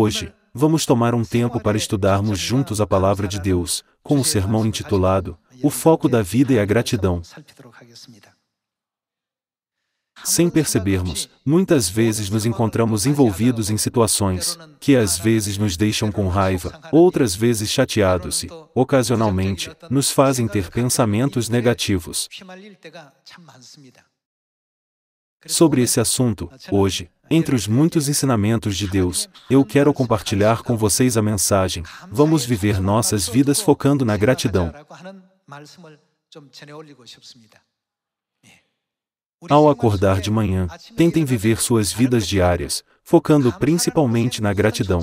Hoje, vamos tomar um tempo para estudarmos juntos a Palavra de Deus, com o sermão intitulado O Foco da Vida e a Gratidão. Sem percebermos, muitas vezes nos encontramos envolvidos em situações que às vezes nos deixam com raiva, outras vezes chateados e, ocasionalmente, nos fazem ter pensamentos negativos. Sobre esse assunto, hoje, entre os muitos ensinamentos de Deus, eu quero compartilhar com vocês a mensagem: vamos viver nossas vidas focando na gratidão. Ao acordar de manhã, tentem viver suas vidas diárias, focando principalmente na gratidão.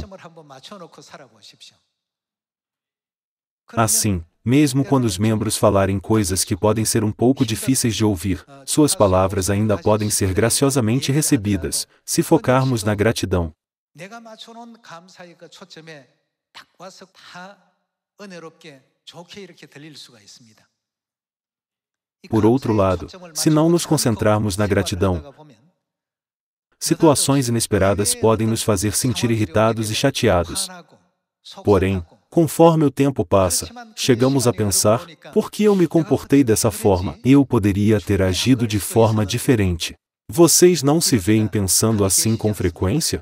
Assim, mesmo quando os membros falarem coisas que podem ser um pouco difíceis de ouvir, suas palavras ainda podem ser graciosamente recebidas, se focarmos na gratidão. Por outro lado, se não nos concentrarmos na gratidão, situações inesperadas podem nos fazer sentir irritados e chateados. Porém, conforme o tempo passa, chegamos a pensar: por que eu me comportei dessa forma? Eu poderia ter agido de forma diferente. Vocês não se veem pensando assim com frequência?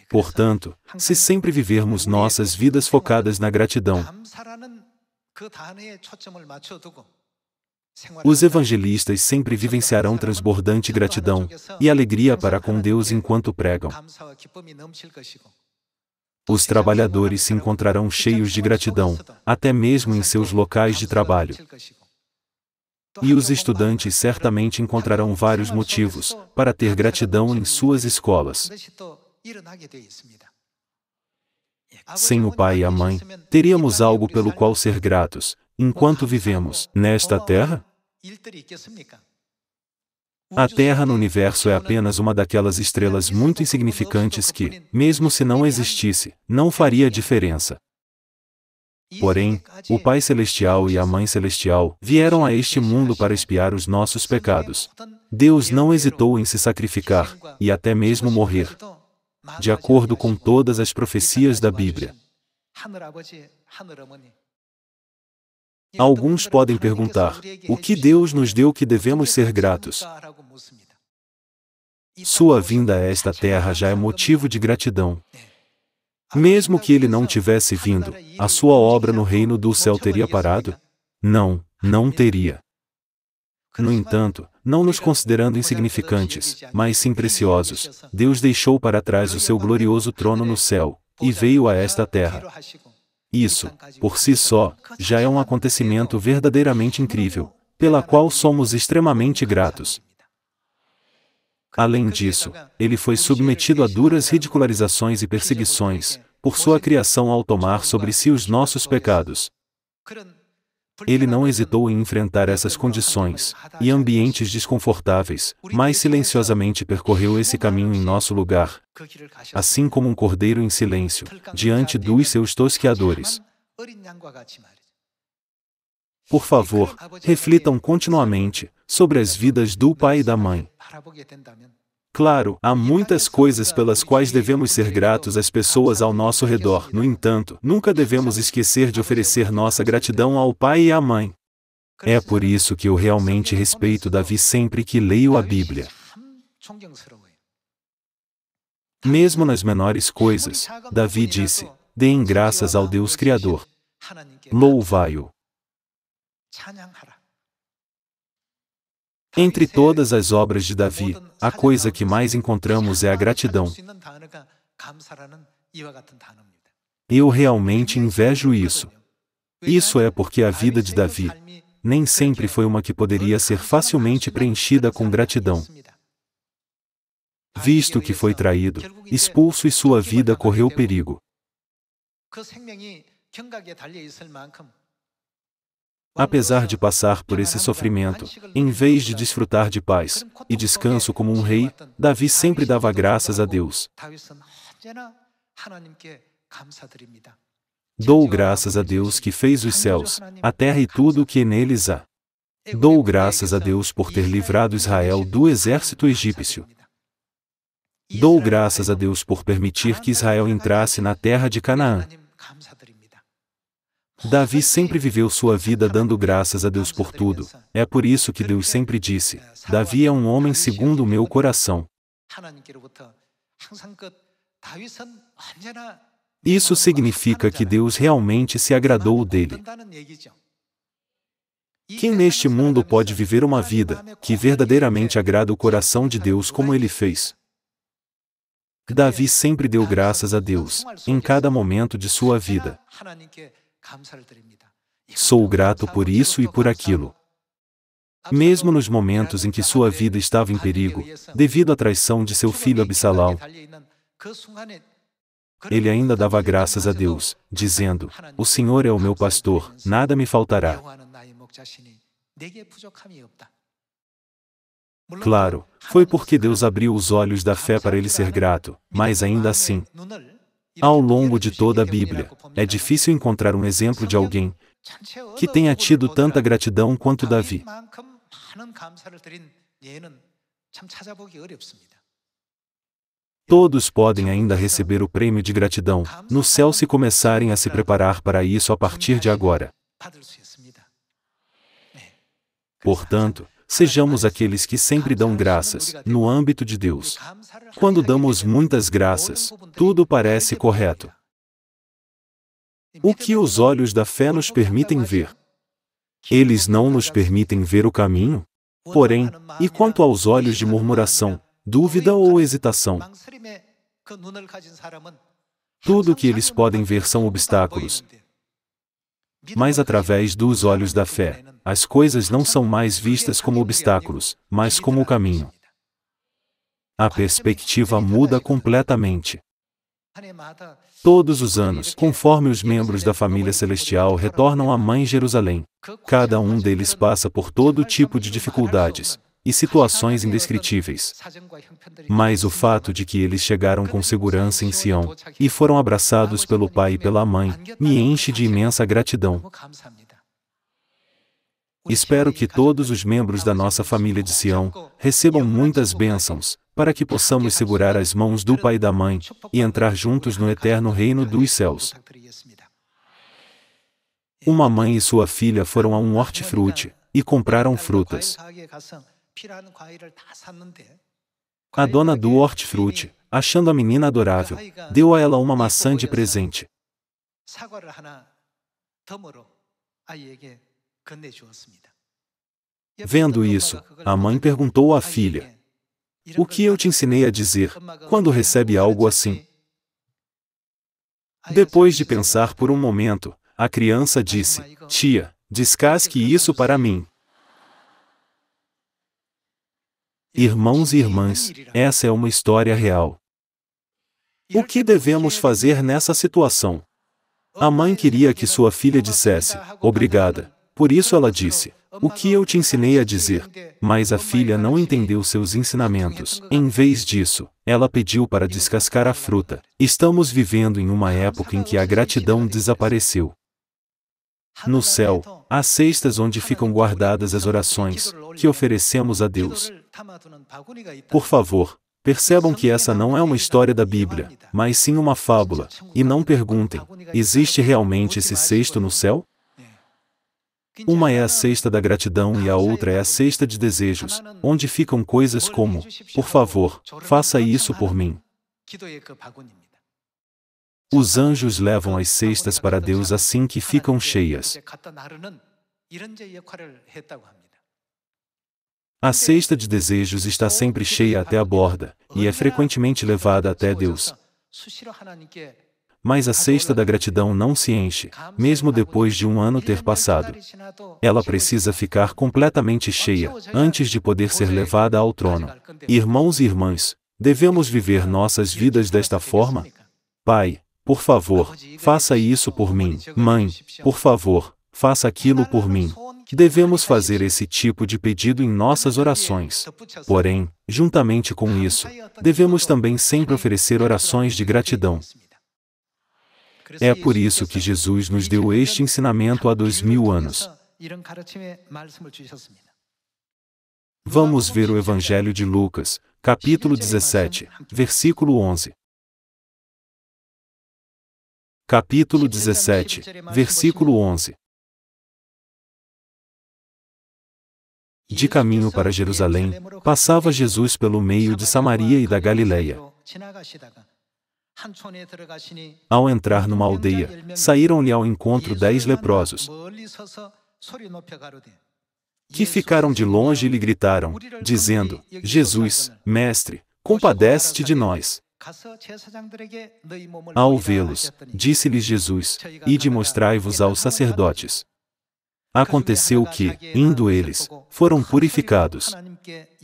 Portanto, se sempre vivermos nossas vidas focadas na gratidão, os evangelistas sempre vivenciarão transbordante gratidão e alegria para com Deus enquanto pregam. Os trabalhadores se encontrarão cheios de gratidão, até mesmo em seus locais de trabalho. E os estudantes certamente encontrarão vários motivos para ter gratidão em suas escolas. Sem o pai e a mãe, teríamos algo pelo qual ser gratos, enquanto vivemos nesta Terra? A Terra no universo é apenas uma daquelas estrelas muito insignificantes que, mesmo se não existisse, não faria diferença. Porém, o Pai Celestial e a Mãe Celestial vieram a este mundo para expiar os nossos pecados. Deus não hesitou em se sacrificar, e até mesmo morrer, de acordo com todas as profecias da Bíblia. Alguns podem perguntar: o que Deus nos deu que devemos ser gratos? Sua vinda a esta terra já é motivo de gratidão. Mesmo que ele não tivesse vindo, a sua obra no reino do céu teria parado? Não, não teria. No entanto, não nos considerando insignificantes, mas sim preciosos, Deus deixou para trás o seu glorioso trono no céu, e veio a esta terra. Isso, por si só, já é um acontecimento verdadeiramente incrível, pela qual somos extremamente gratos. Além disso, ele foi submetido a duras ridicularizações e perseguições, por sua criação ao tomar sobre si os nossos pecados. Ele não hesitou em enfrentar essas condições e ambientes desconfortáveis, mas silenciosamente percorreu esse caminho em nosso lugar, assim como um cordeiro em silêncio, diante dos seus tosqueadores. Por favor, reflitam continuamente sobre as vidas do pai e da mãe. Claro, há muitas coisas pelas quais devemos ser gratos às pessoas ao nosso redor. No entanto, nunca devemos esquecer de oferecer nossa gratidão ao pai e à mãe. É por isso que eu realmente respeito Davi sempre que leio a Bíblia. Mesmo nas menores coisas, Davi disse: deem graças ao Deus Criador. Louvai-o. Entre todas as obras de Davi, a coisa que mais encontramos é a gratidão. Eu realmente invejo isso. Isso é porque a vida de Davi nem sempre foi uma que poderia ser facilmente preenchida com gratidão. Visto que foi traído, expulso e sua vida correu perigo. Apesar de passar por esse sofrimento, em vez de desfrutar de paz e descanso como um rei, Davi sempre dava graças a Deus. Dou graças a Deus que fez os céus, a terra e tudo o que neles há. Dou graças a Deus por ter livrado Israel do exército egípcio. Dou graças a Deus por permitir que Israel entrasse na terra de Canaã. Davi sempre viveu sua vida dando graças a Deus por tudo. É por isso que Deus sempre disse: Davi é um homem segundo o meu coração. Isso significa que Deus realmente se agradou dele. Quem neste mundo pode viver uma vida que verdadeiramente agrada o coração de Deus como ele fez? Davi sempre deu graças a Deus, em cada momento de sua vida. Sou grato por isso e por aquilo. Mesmo nos momentos em que sua vida estava em perigo, devido à traição de seu filho Absalão, ele ainda dava graças a Deus, dizendo: O Senhor é o meu pastor, nada me faltará. Claro, foi porque Deus abriu os olhos da fé para ele ser grato, mas ainda assim, ao longo de toda a Bíblia, é difícil encontrar um exemplo de alguém que tenha tido tanta gratidão quanto Davi. Todos podem ainda receber o prêmio de gratidão no céu se começarem a se preparar para isso a partir de agora. Portanto, sejamos aqueles que sempre dão graças, no âmbito de Deus. Quando damos muitas graças, tudo parece correto. O que os olhos da fé nos permitem ver? Eles não nos permitem ver o caminho? Porém, e quanto aos olhos de murmuração, dúvida ou hesitação? Tudo o que eles podem ver são obstáculos. Mas através dos olhos da fé, as coisas não são mais vistas como obstáculos, mas como o caminho. A perspectiva muda completamente. Todos os anos, conforme os membros da família celestial retornam à Mãe Jerusalém, cada um deles passa por todo tipo de dificuldades e situações indescritíveis. Mas o fato de que eles chegaram com segurança em Sião e foram abraçados pelo pai e pela mãe me enche de imensa gratidão. Espero que todos os membros da nossa família de Sião recebam muitas bênçãos, para que possamos segurar as mãos do pai e da mãe e entrar juntos no eterno reino dos céus. Uma mãe e sua filha foram a um hortifruti e compraram frutas. A dona do hortifruti, achando a menina adorável, deu a ela uma maçã de presente. Vendo isso, a mãe perguntou à filha: O que eu te ensinei a dizer, quando recebe algo assim? Depois de pensar por um momento, a criança disse: Tia, descasque isso para mim. Irmãos e irmãs, essa é uma história real. O que devemos fazer nessa situação? A mãe queria que sua filha dissesse: Obrigada. Por isso ela disse: O que eu te ensinei a dizer? Mas a filha não entendeu seus ensinamentos. Em vez disso, ela pediu para descascar a fruta. Estamos vivendo em uma época em que a gratidão desapareceu. No céu, há cestas onde ficam guardadas as orações que oferecemos a Deus. Por favor, percebam que essa não é uma história da Bíblia, mas sim uma fábula, e não perguntem: existe realmente esse cesto no céu? Uma é a cesta da gratidão e a outra é a cesta de desejos, onde ficam coisas como: por favor, faça isso por mim. Os anjos levam as cestas para Deus assim que ficam cheias. A cesta de desejos está sempre cheia até a borda, e é frequentemente levada até Deus. Mas a cesta da gratidão não se enche, mesmo depois de um ano ter passado. Ela precisa ficar completamente cheia, antes de poder ser levada ao trono. Irmãos e irmãs, devemos viver nossas vidas desta forma? Pai, por favor, faça isso por mim. Mãe, por favor, faça aquilo por mim. Devemos fazer esse tipo de pedido em nossas orações. Porém, juntamente com isso, devemos também sempre oferecer orações de gratidão. É por isso que Jesus nos deu este ensinamento há 2000 anos. Vamos ver o Evangelho de Lucas, Capítulo 17, versículo 11. Capítulo 17, versículo 11. De caminho para Jerusalém, passava Jesus pelo meio de Samaria e da Galileia. Ao entrar numa aldeia, saíram-lhe ao encontro 10 leprosos, que ficaram de longe e lhe gritaram, dizendo: Jesus, Mestre, compadece-te de nós. Ao vê-los, disse-lhes Jesus: Ide mostrai-vos aos sacerdotes. Aconteceu que, indo eles, foram purificados.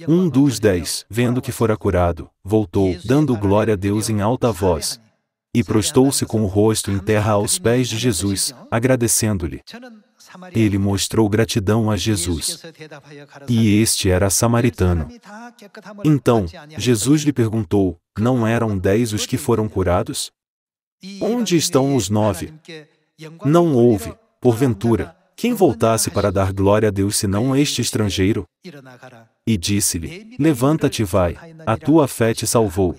Um dos 10, vendo que fora curado, voltou, dando glória a Deus em alta voz. E prostou-se com o rosto em terra aos pés de Jesus, agradecendo-lhe. Ele mostrou gratidão a Jesus. E este era samaritano. Então, Jesus lhe perguntou: Não eram 10 os que foram curados? Onde estão os 9? Não houve, porventura, quem voltasse para dar glória a Deus senão este estrangeiro? E disse-lhe: Levanta-te e vai, a tua fé te salvou.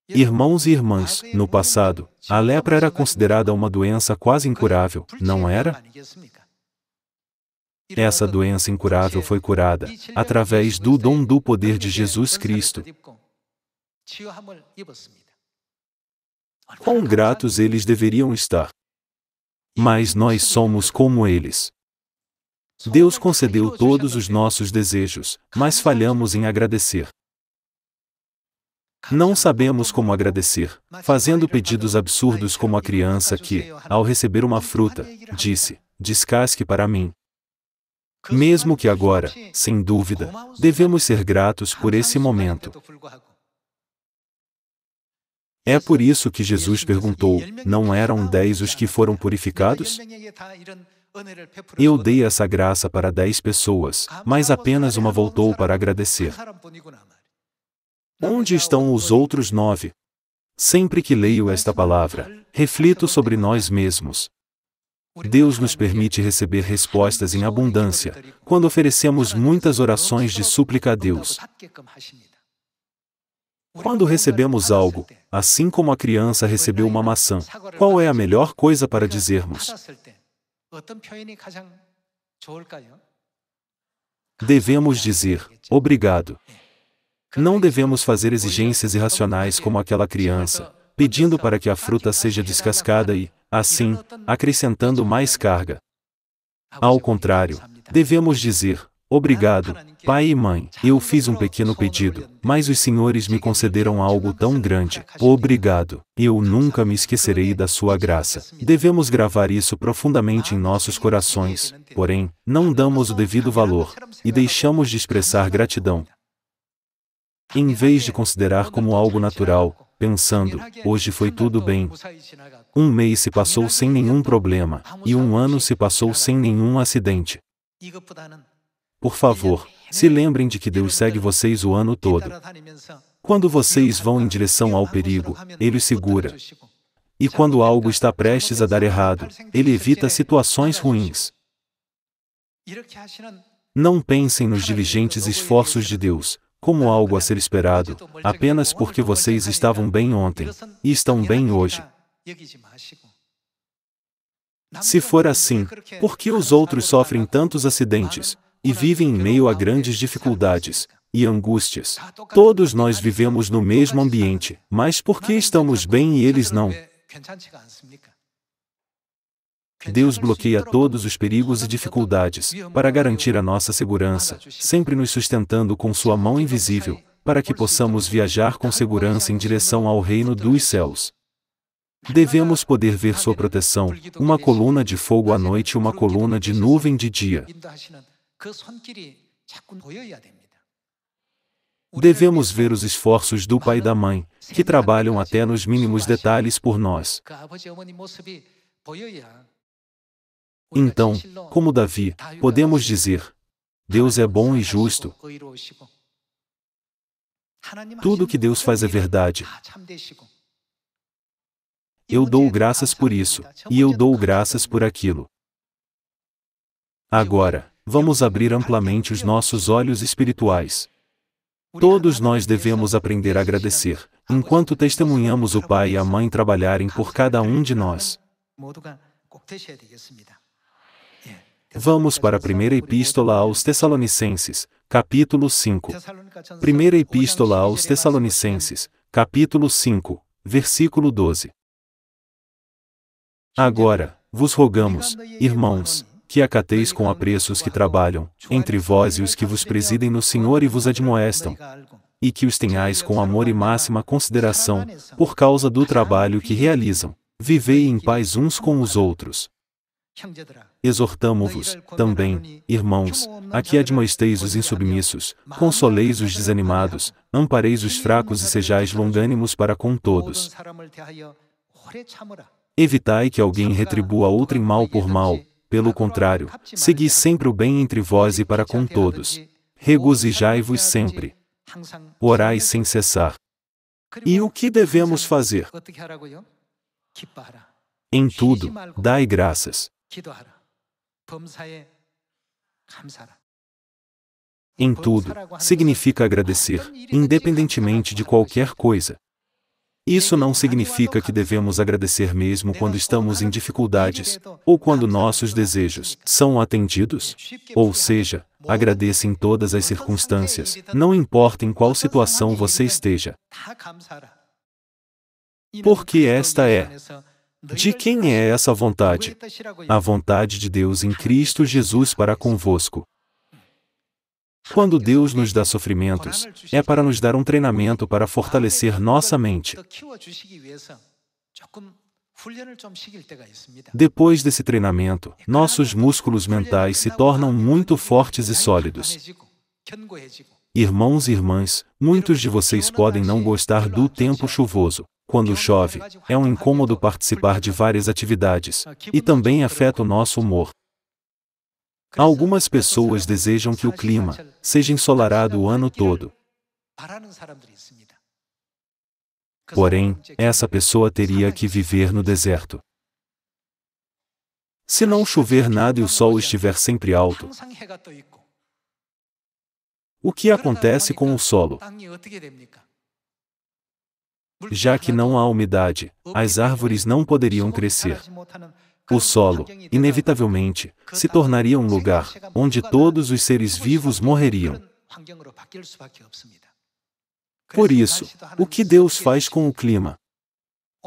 Irmãos e irmãs, no passado, a lepra era considerada uma doença quase incurável, não era? Essa doença incurável foi curada, através do dom do poder de Jesus Cristo. Quão gratos eles deveriam estar! Mas nós somos como eles. Deus concedeu todos os nossos desejos, mas falhamos em agradecer. Não sabemos como agradecer, fazendo pedidos absurdos como a criança que, ao receber uma fruta, disse: Descasque para mim. Mesmo que agora, sem dúvida, devemos ser gratos por esse momento. É por isso que Jesus perguntou: Não eram 10 os que foram purificados? Eu dei essa graça para 10 pessoas, mas apenas uma voltou para agradecer. Onde estão os outros 9? Sempre que leio esta palavra, reflito sobre nós mesmos. Deus nos permite receber respostas em abundância, quando oferecemos muitas orações de súplica a Deus. Quando recebemos algo, assim como a criança recebeu uma maçã, qual é a melhor coisa para dizermos? Devemos dizer: Obrigado. Não devemos fazer exigências irracionais como aquela criança, pedindo para que a fruta seja descascada e, assim, acrescentando mais carga. Ao contrário, devemos dizer: Obrigado, pai e mãe, eu fiz um pequeno pedido, mas os senhores me concederam algo tão grande. Obrigado, eu nunca me esquecerei da sua graça. Devemos gravar isso profundamente em nossos corações, porém, não damos o devido valor, e deixamos de expressar gratidão. Em vez de considerar como algo natural, pensando: hoje foi tudo bem. Um mês se passou sem nenhum problema, e um ano se passou sem nenhum acidente. Por favor, se lembrem de que Deus segue vocês o ano todo. Quando vocês vão em direção ao perigo, Ele os segura. E quando algo está prestes a dar errado, Ele evita situações ruins. Não pensem nos diligentes esforços de Deus, como algo a ser esperado, apenas porque vocês estavam bem ontem, e estão bem hoje. Se for assim, por que os outros sofrem tantos acidentes, e vivem em meio a grandes dificuldades e angústias? Todos nós vivemos no mesmo ambiente, mas por que estamos bem e eles não? Deus bloqueia todos os perigos e dificuldades, para garantir a nossa segurança, sempre nos sustentando com sua mão invisível, para que possamos viajar com segurança em direção ao reino dos céus. Devemos poder ver sua proteção, uma coluna de fogo à noite e uma coluna de nuvem de dia. Devemos ver os esforços do pai e da mãe, que trabalham até nos mínimos detalhes por nós. Então, como Davi, podemos dizer: Deus é bom e justo. Tudo o que Deus faz é verdade. Eu dou graças por isso, e eu dou graças por aquilo. Agora, vamos abrir amplamente os nossos olhos espirituais. Todos nós devemos aprender a agradecer, enquanto testemunhamos o pai e a mãe trabalharem por cada um de nós. Vamos para a primeira epístola aos Tessalonicenses, capítulo 5. Primeira epístola aos Tessalonicenses, capítulo 5, versículo 12. Agora, vos rogamos, irmãos, que acateis com apreço os que trabalham, entre vós e os que vos presidem no Senhor e vos admoestam, e que os tenhais com amor e máxima consideração, por causa do trabalho que realizam. Vivei em paz uns com os outros. Exortamo-vos, também, irmãos, a que admoesteis os insubmissos, consoleis os desanimados, ampareis os fracos e sejais longânimos para com todos. Evitai que alguém retribua outrem mal por mal, pelo contrário, segui sempre o bem entre vós e para com todos. Regozijai-vos sempre. Orai sem cessar. E o que devemos fazer? Em tudo, dai graças. Em tudo, significa agradecer, independentemente de qualquer coisa. Isso não significa que devemos agradecer mesmo quando estamos em dificuldades, ou quando nossos desejos são atendidos. Ou seja, agradeça em todas as circunstâncias, não importa em qual situação você esteja. Porque esta é. De quem é essa vontade? A vontade de Deus em Cristo Jesus para convosco. Quando Deus nos dá sofrimentos, é para nos dar um treinamento para fortalecer nossa mente. Depois desse treinamento, nossos músculos mentais se tornam muito fortes e sólidos. Irmãos e irmãs, muitos de vocês podem não gostar do tempo chuvoso. Quando chove, é um incômodo participar de várias atividades, e também afeta o nosso humor. Algumas pessoas desejam que o clima seja ensolarado o ano todo. Porém, essa pessoa teria que viver no deserto. Se não chover nada e o sol estiver sempre alto, o que acontece com o solo? Já que não há umidade, as árvores não poderiam crescer. O solo, inevitavelmente, se tornaria um lugar onde todos os seres vivos morreriam. Por isso, o que Deus faz com o clima?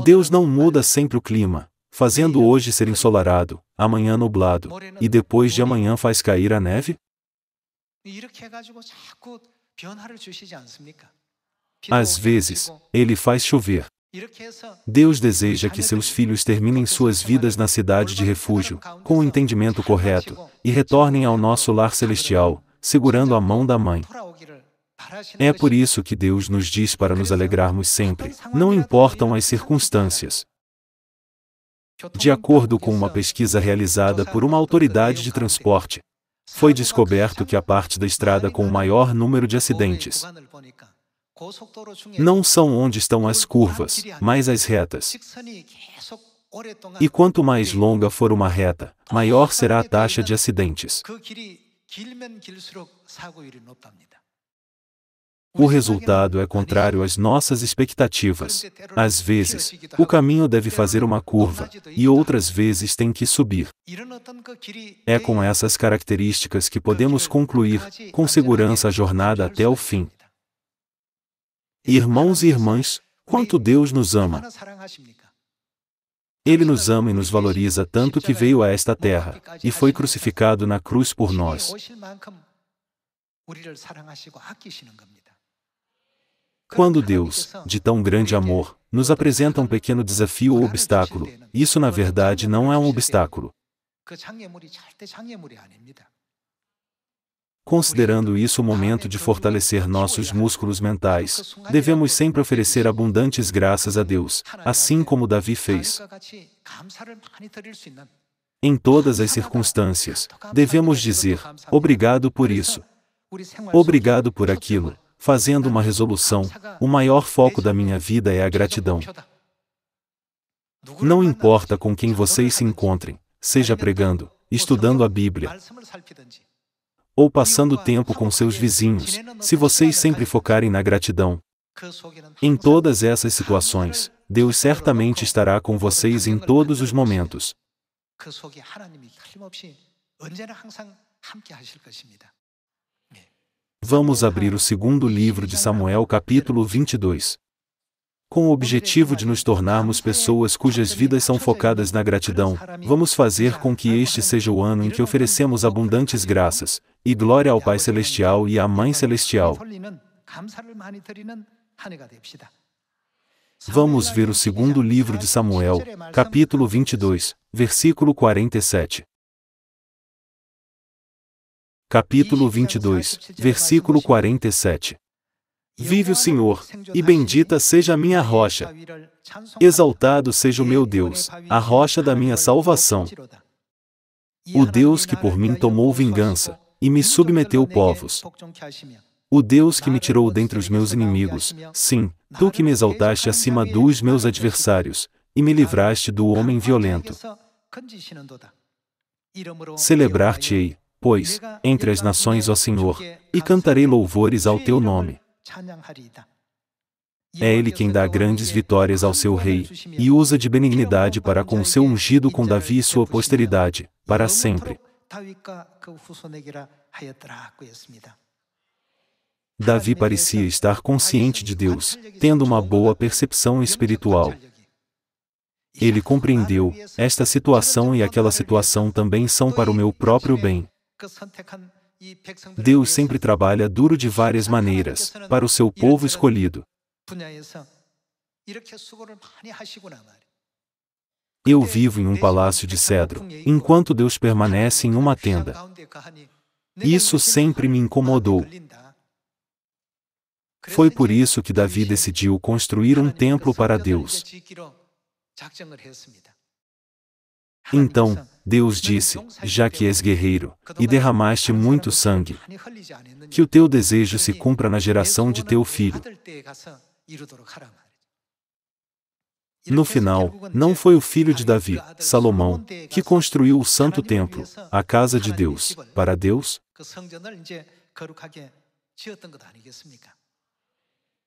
Deus não muda sempre o clima, fazendo hoje ser ensolarado, amanhã nublado, e depois de amanhã faz cair a neve? Às vezes, Ele faz chover. Deus deseja que seus filhos terminem suas vidas na cidade de refúgio, com o entendimento correto, e retornem ao nosso lar celestial, segurando a mão da mãe. É por isso que Deus nos diz para nos alegrarmos sempre, não importam as circunstâncias. De acordo com uma pesquisa realizada por uma autoridade de transporte, foi descoberto que a parte da estrada com o maior número de acidentes não são onde estão as curvas, mas as retas. E quanto mais longa for uma reta, maior será a taxa de acidentes. O resultado é contrário às nossas expectativas. Às vezes, o caminho deve fazer uma curva, e outras vezes tem que subir. É com essas características que podemos concluir, com segurança, a jornada até o fim. Irmãos e irmãs, quanto Deus nos ama! Ele nos ama e nos valoriza tanto que veio a esta terra, e foi crucificado na cruz por nós. Quando Deus, de tão grande amor, nos apresenta um pequeno desafio ou obstáculo, isso na verdade não é um obstáculo. Considerando isso o momento de fortalecer nossos músculos mentais, devemos sempre oferecer abundantes graças a Deus, assim como Davi fez. Em todas as circunstâncias, devemos dizer, obrigado por isso. Obrigado por aquilo. Fazendo uma resolução, o maior foco da minha vida é a gratidão. Não importa com quem vocês se encontrem, seja pregando, estudando a Bíblia, ou passando tempo com seus vizinhos, se vocês sempre focarem na gratidão, em todas essas situações, Deus certamente estará com vocês em todos os momentos. Vamos abrir o segundo livro de Samuel, capítulo 22. Com o objetivo de nos tornarmos pessoas cujas vidas são focadas na gratidão, vamos fazer com que este seja o ano em que oferecemos abundantes graças, e glória ao Pai Celestial e à Mãe Celestial. Vamos ver o segundo livro de Samuel, capítulo 22, versículo 47. Capítulo 22, versículo 47. Vive o Senhor, e bendita seja a minha rocha. Exaltado seja o meu Deus, a rocha da minha salvação. O Deus que por mim tomou vingança, e me submeteu povos. O Deus que me tirou dentre os meus inimigos, sim, tu que me exaltaste acima dos meus adversários, e me livraste do homem violento. Celebrar-te-ei, pois, entre as nações, ó Senhor, e cantarei louvores ao teu nome. É Ele quem dá grandes vitórias ao seu rei, e usa de benignidade para com o seu ungido, com Davi e sua posteridade, para sempre. Davi parecia estar consciente de Deus, tendo uma boa percepção espiritual. Ele compreendeu, esta situação e aquela situação também são para o meu próprio bem. Deus sempre trabalha duro de várias maneiras, para o seu povo escolhido. Eu vivo em um palácio de cedro, enquanto Deus permanece em uma tenda. Isso sempre me incomodou. Foi por isso que Davi decidiu construir um templo para Deus. Então, Deus disse, já que és guerreiro, e derramaste muito sangue, que o teu desejo se cumpra na geração de teu filho. No final, não foi o filho de Davi, Salomão, que construiu o santo templo, a casa de Deus, para Deus?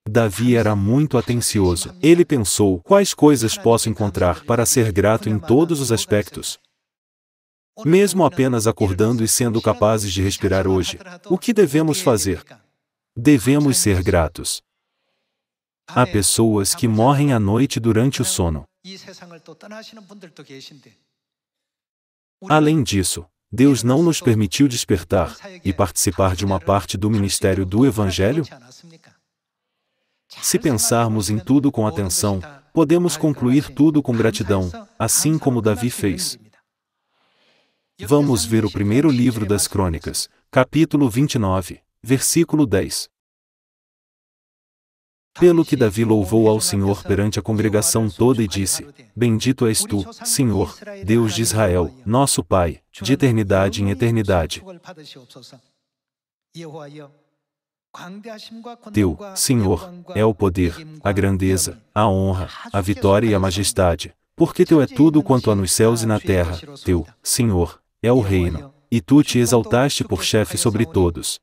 Davi era muito atencioso. Ele pensou, quais coisas posso encontrar para ser grato em todos os aspectos? Mesmo apenas acordando e sendo capazes de respirar hoje, o que devemos fazer? Devemos ser gratos. Há pessoas que morrem à noite durante o sono. Além disso, Deus não nos permitiu despertar e participar de uma parte do ministério do Evangelho? Se pensarmos em tudo com atenção, podemos concluir tudo com gratidão, assim como Davi fez. Vamos ver o primeiro livro das Crônicas, capítulo 29, versículo 10. Pelo que Davi louvou ao Senhor perante a congregação toda e disse, bendito és tu, Senhor, Deus de Israel, nosso Pai, de eternidade em eternidade. Teu, Senhor, é o poder, a grandeza, a honra, a vitória e a majestade, porque teu é tudo quanto há nos céus e na terra, teu, Senhor, é o reino, e tu te exaltaste por chefe sobre todos.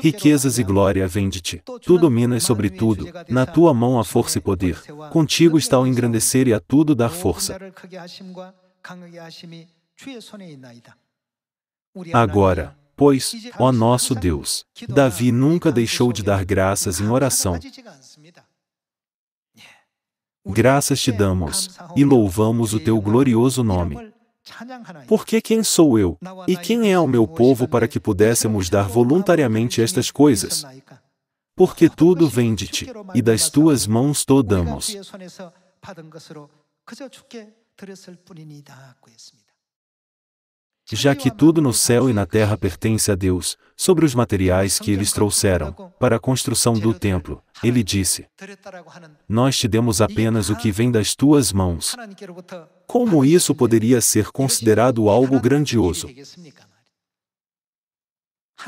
Riquezas e glória vêm de ti, tu dominas sobre tudo, na tua mão há força e poder, contigo está o engrandecer e a tudo dar força. Agora, pois, ó nosso Deus, Davi nunca deixou de dar graças em oração. Graças te damos, e louvamos o teu glorioso nome. Porque quem sou eu, e quem é o meu povo para que pudéssemos dar voluntariamente estas coisas? Porque tudo vem de ti, e das tuas mãos to damos. Já que tudo no céu e na terra pertence a Deus, sobre os materiais que eles trouxeram, para a construção do templo, ele disse, nós te demos apenas o que vem das tuas mãos. Como isso poderia ser considerado algo grandioso?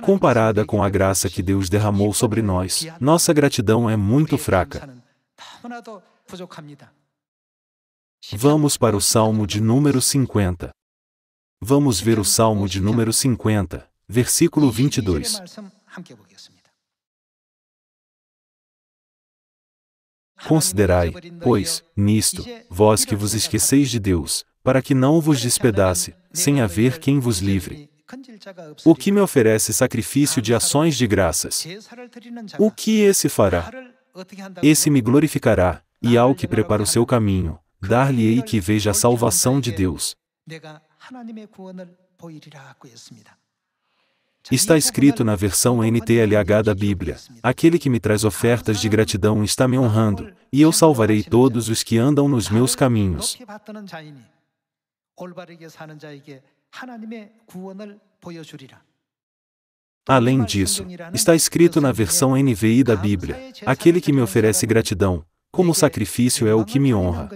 Comparada com a graça que Deus derramou sobre nós, nossa gratidão é muito fraca. Vamos para o Salmo de número 50. Vamos ver o Salmo de número 50, versículo 22. Considerai, pois, nisto, vós que vos esqueceis de Deus, para que não vos despedace, sem haver quem vos livre. O que me oferece sacrifício de ações de graças? O que esse fará? Esse me glorificará, e ao que prepara o seu caminho, dar-lhe-ei que veja a salvação de Deus. Está escrito na versão NTLH da Bíblia: aquele que me traz ofertas de gratidão está me honrando, e eu salvarei todos os que andam nos meus caminhos. Além disso, está escrito na versão NVI da Bíblia: aquele que me oferece gratidão, como sacrifício é o que me honra.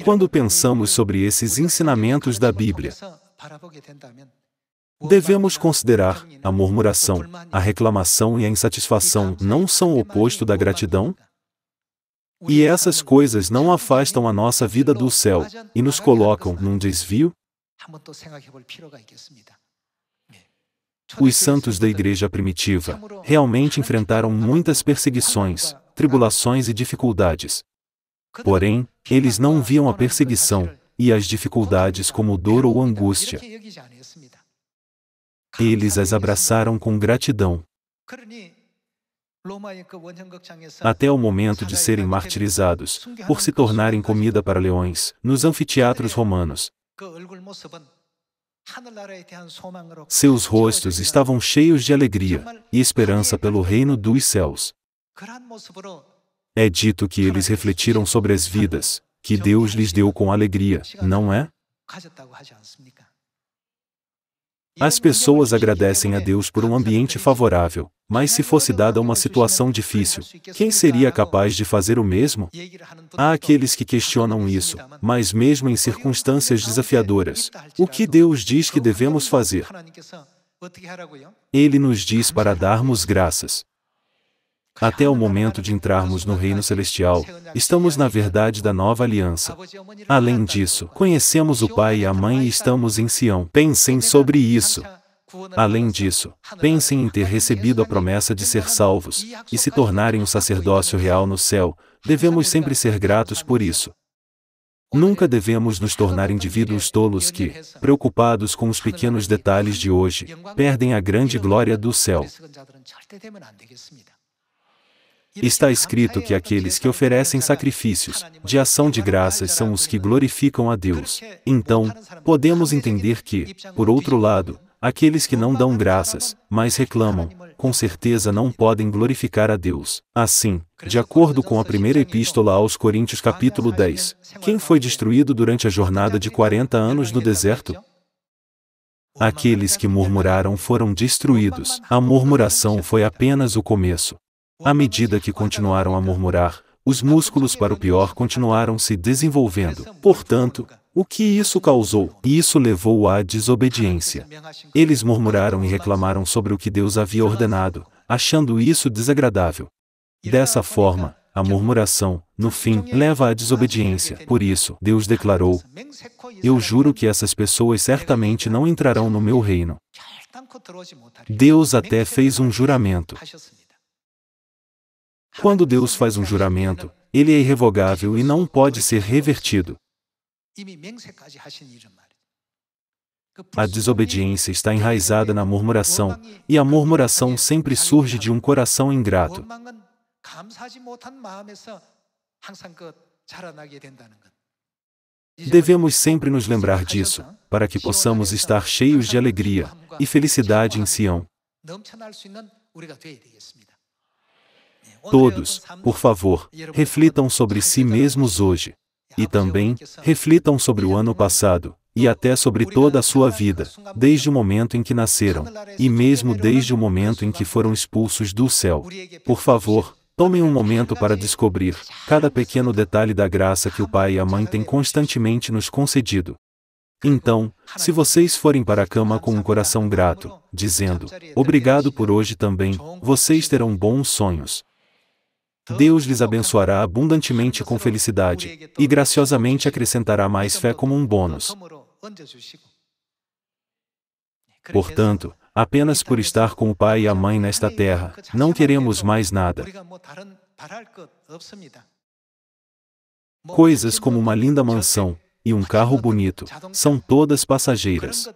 Quando pensamos sobre esses ensinamentos da Bíblia, devemos considerar a murmuração, a reclamação e a insatisfação não são o oposto da gratidão? E essas coisas não afastam a nossa vida do céu e nos colocam num desvio? Os santos da igreja primitiva realmente enfrentaram muitas perseguições, tribulações e dificuldades. Porém, eles não viam a perseguição e as dificuldades como dor ou angústia. Eles as abraçaram com gratidão. Até o momento de serem martirizados, por se tornarem comida para leões, nos anfiteatros romanos. Seus rostos estavam cheios de alegria e esperança pelo reino dos céus. É dito que eles refletiram sobre as vidas que Deus lhes deu com alegria, não é? As pessoas agradecem a Deus por um ambiente favorável, mas se fosse dada uma situação difícil, quem seria capaz de fazer o mesmo? Há aqueles que questionam isso, mas mesmo em circunstâncias desafiadoras, o que Deus diz que devemos fazer? Ele nos diz para darmos graças. Até o momento de entrarmos no reino celestial, estamos na verdade da nova aliança. Além disso, conhecemos o Pai e a Mãe e estamos em Sião. Pensem sobre isso. Além disso, pensem em ter recebido a promessa de ser salvos, e se tornarem um sacerdócio real no céu. Devemos sempre ser gratos por isso. Nunca devemos nos tornar indivíduos tolos que, preocupados com os pequenos detalhes de hoje, perdem a grande glória do céu. Está escrito que aqueles que oferecem sacrifícios de ação de graças são os que glorificam a Deus. Então, podemos entender que, por outro lado, aqueles que não dão graças, mas reclamam, com certeza não podem glorificar a Deus. Assim, de acordo com a primeira epístola aos Coríntios capítulo 10, quem foi destruído durante a jornada de 40 anos no deserto? Aqueles que murmuraram foram destruídos. A murmuração foi apenas o começo. À medida que continuaram a murmurar, os músculos para o pior continuaram se desenvolvendo. Portanto, o que isso causou? Isso levou à desobediência. Eles murmuraram e reclamaram sobre o que Deus havia ordenado, achando isso desagradável. Dessa forma, a murmuração, no fim, leva à desobediência. Por isso, Deus declarou: eu juro que essas pessoas certamente não entrarão no meu reino. Deus até fez um juramento. Quando Deus faz um juramento, ele é irrevogável e não pode ser revertido. A desobediência está enraizada na murmuração, e a murmuração sempre surge de um coração ingrato. Devemos sempre nos lembrar disso, para que possamos estar cheios de alegria e felicidade em Sião. Todos, por favor, reflitam sobre si mesmos hoje. E também, reflitam sobre o ano passado, e até sobre toda a sua vida, desde o momento em que nasceram, e mesmo desde o momento em que foram expulsos do céu. Por favor, tomem um momento para descobrir cada pequeno detalhe da graça que o Pai e a Mãe têm constantemente nos concedido. Então, se vocês forem para a cama com um coração grato, dizendo: obrigado por hoje também, vocês terão bons sonhos. Deus lhes abençoará abundantemente com felicidade, e graciosamente acrescentará mais fé como um bônus. Portanto, apenas por estar com o pai e a mãe nesta terra, não queremos mais nada. Coisas como uma linda mansão e um carro bonito são todas passageiras.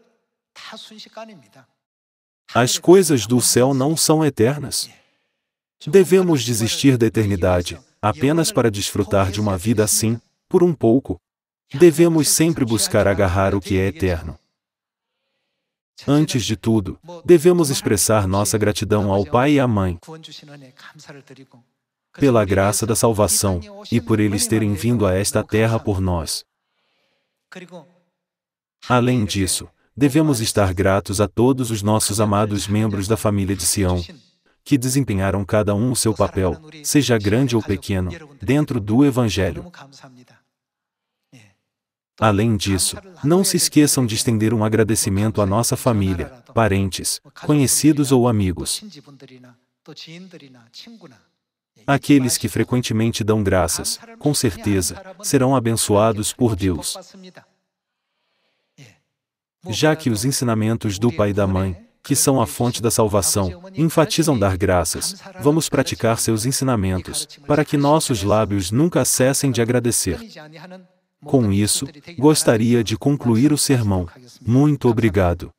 As coisas do céu não são eternas. Devemos desistir da eternidade, apenas para desfrutar de uma vida assim, por um pouco. Devemos sempre buscar agarrar o que é eterno. Antes de tudo, devemos expressar nossa gratidão ao pai e à mãe, pela graça da salvação, e por eles terem vindo a esta terra por nós. Além disso, devemos estar gratos a todos os nossos amados membros da família de Sião, que desempenharam cada um o seu papel, seja grande ou pequeno, dentro do Evangelho. Além disso, não se esqueçam de estender um agradecimento à nossa família, parentes, conhecidos ou amigos. Aqueles que frequentemente dão graças, com certeza, serão abençoados por Deus. Já que os ensinamentos do pai e da mãe, que são a fonte da salvação, enfatizam dar graças, vamos praticar seus ensinamentos, para que nossos lábios nunca cessem de agradecer. Com isso, gostaria de concluir o sermão. Muito obrigado.